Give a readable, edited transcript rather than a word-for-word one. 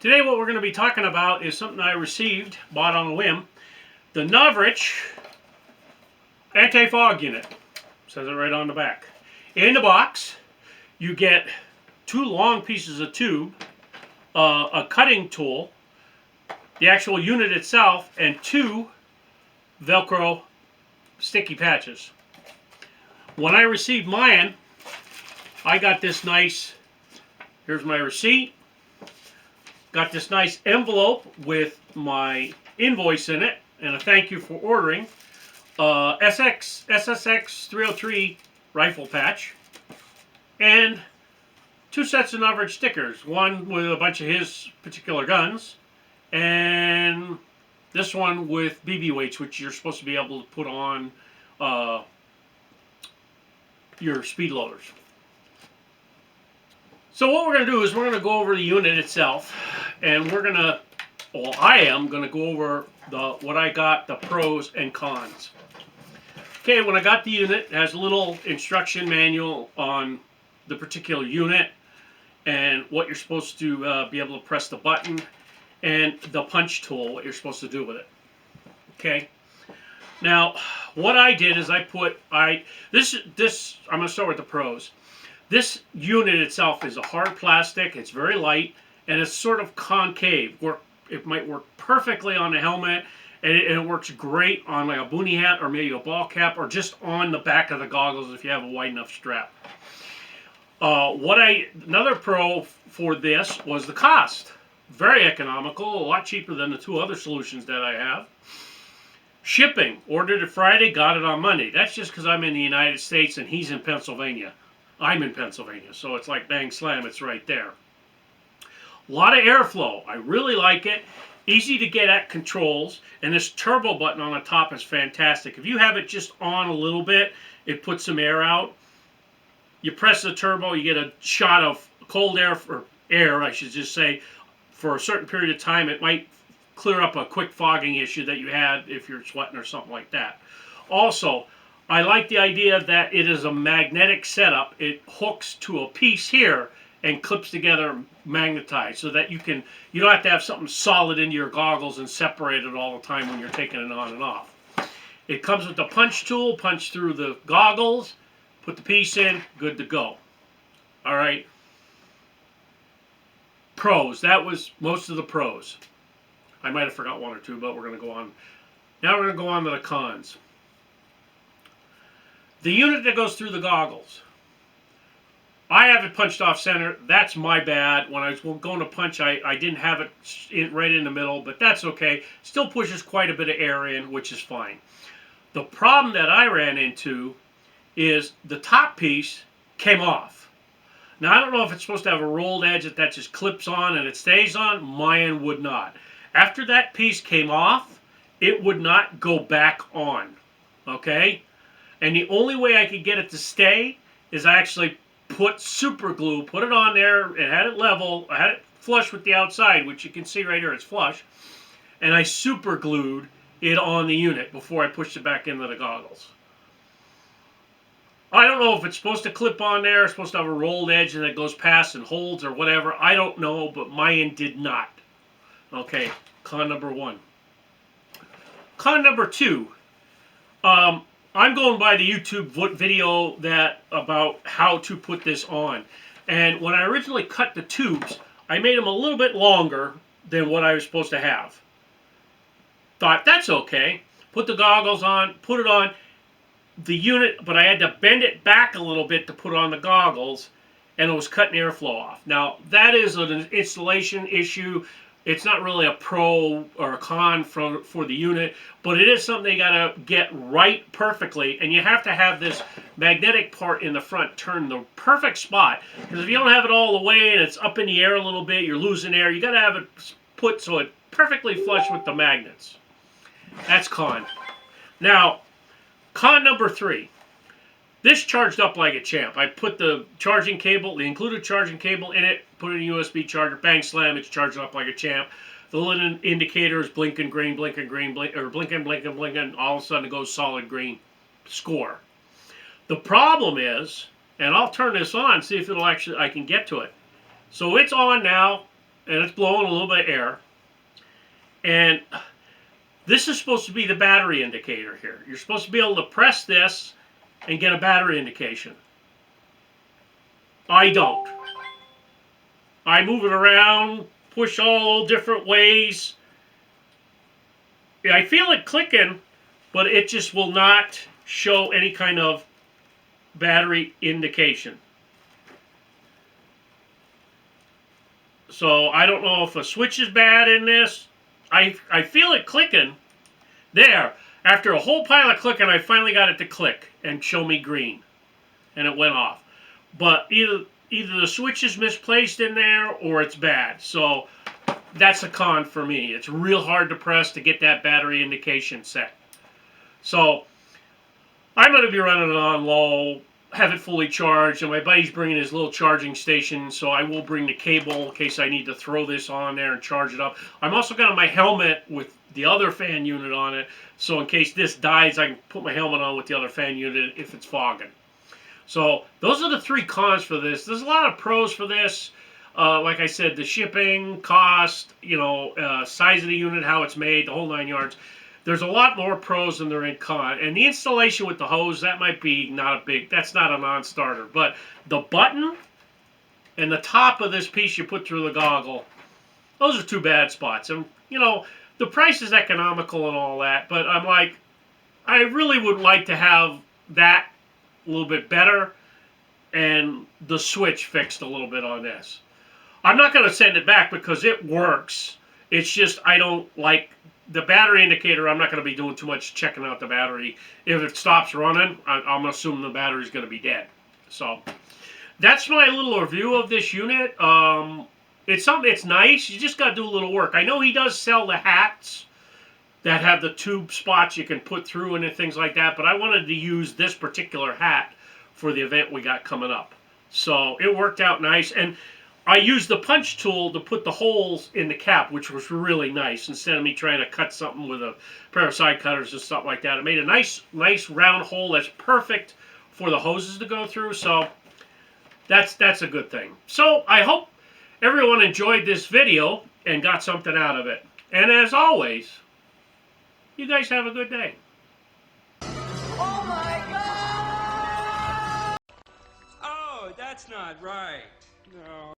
Today what we're going to be talking about is something I received, bought on a whim. The Novritsch Anti-Fog Unit. Says it right on the back. In the box, you get two long pieces of tube, a cutting tool, the actual unit itself, and two Velcro sticky patches. When I received mine, I got this nice, here's my receipt, got this nice envelope with my invoice in it, and a thank you for ordering, SSX 303 rifle patch, and two sets of Novritsch stickers, one with a bunch of his particular guns, and this one with BB weights, which you're supposed to be able to put on your speed loaders. So what we're going to do is we're going to go over the unit itself, and we're going to, well, I am going to go over what I got, the pros and cons. Okay, when I got the unit, it has a little instruction manual on the particular unit and what you're supposed to be able to press the button, and the punch tool, what you're supposed to do with it. Okay. Now, what I did is I put, I'm going to start with the pros. This unit itself is a hard plastic, it's very light, and it's sort of concave. It might work perfectly on the helmet, and it works great on like a boonie hat or maybe a ball cap, or just on the back of the goggles if you have a wide enough strap. Another pro for this was the cost. Very economical, a lot cheaper than the two other solutions that I have. Shipping, ordered it Friday, got it on Monday. That's just because I'm in the United States and he's in Pennsylvania. I'm in Pennsylvania, so it's like bang slam, it's right there. A lot of airflow. I really like it. Easy to get at controls, and this turbo button on the top is fantastic. If you have it just on a little bit, it puts some air out. You press the turbo, you get a shot of cold air, or air, I should just say, for a certain period of time. It might clear up a quick fogging issue that you had if you're sweating or something like that. Also, I like the idea that it is a magnetic setup. It hooks to a piece here and clips together magnetized, so that you don't have to have something solid into your goggles and separate it all the time when you're taking it on and off. It comes with the punch tool, punch through the goggles, put the piece in, good to go. All right. Pros. That was most of the pros. I might have forgot one or two, but we're going to go on. Now we're going to go on to the cons. The unit that goes through the goggles. I have it punched off center. That's my bad. When I was going to punch, I didn't have it right in the middle, but that's okay. Still pushes quite a bit of air in, which is fine. The problem that I ran into is the top piece came off. Now, I don't know if it's supposed to have a rolled edge that just clips on and it stays on. Mine would not. After that piece came off, it would not go back on. Okay? And the only way I could get it to stay is I actually put super glue, put it on there, and had it level. I had it flush with the outside, which you can see right here, it's flush. And I super glued it on the unit before I pushed it back into the goggles. I don't know if it's supposed to clip on there, it's supposed to have a rolled edge and it goes past and holds or whatever. I don't know, but mine did not. Okay, con number one. Con number two. I'm going by the YouTube video about how to put this on. And when I originally cut the tubes, I made them a little bit longer than what I was supposed to have. Thought, that's okay. Put the goggles on, put it on the unit, but I had to bend it back a little bit to put on the goggles, and it was cutting airflow off. Now, that is an installation issue. It's not really a pro or a con for the unit, but it is something you got to get right perfectly, and you have to have this magnetic part in the front turn the perfect spot, because if you don't have it all the way and it's up in the air a little bit, you're losing air. You got to have it put so it perfectly flush with the magnets. That's con. Now, con number three. This charged up like a champ. I put the charging cable, the included charging cable in it, put in a USB charger, bang slam, it's charging up like a champ. The little indicator is blinking green, blinking green, or blinking, blinking, blinking. All of a sudden it goes solid green. Score. The problem is, and I'll turn this on, see if it'll actually, I can get to it. So it's on now, and it's blowing a little bit of air. And this is supposed to be the battery indicator here. You're supposed to be able to press this and get a battery indication. I don't. I move it around, push all different ways. I feel it clicking, but it just will not show any kind of battery indication. So I don't know if a switch is bad in this. I feel it clicking. There. After a whole pile of clicking, I finally got it to click and show me green. And it went off. But either the switch is misplaced in there or it's bad. So that's a con for me. It's real hard to press to get that battery indication set. So I'm going to be running it on low, have it fully charged, and my buddy's bringing his little charging station, so I will bring the cable in case I need to throw this on there and charge it up. I'm also got my helmet with the other fan unit on it, so in case this dies, I can put my helmet on with the other fan unit if it's fogging. So those are the 3 cons for this. There's a lot of pros for this. Like I said, the shipping, cost, size of the unit, how it's made, the whole 9 yards. There's a lot more pros than there are in con. And the installation with the hose, that might be that's not a non-starter. But the button and the top of this piece you put through the goggle, those are 2 bad spots. And, the price is economical and all that, but I'm like, I really would like to have that a little bit better and the switch fixed a little bit on this. I'm not going to send it back because it works. It's just I don't like the battery indicator. I'm not going to be doing too much checking out the battery. If it stops running, I'm assuming the battery's going to be dead. So that's my little review of this unit. It's nice. You just got to do a little work. I know he does sell the hats that have the tube spots you can put through and things like that, but I wanted to use this particular hat for the event we got coming up. So it worked out nice. And I used the punch tool to put the holes in the cap, which was really nice, instead of me trying to cut something with a pair of side cutters and stuff like that. It made a nice round hole that's perfect for the hoses to go through, so that's a good thing. So I hope everyone enjoyed this video and got something out of it. And as always, you guys have a good day. Oh my God! Oh, that's not right. No.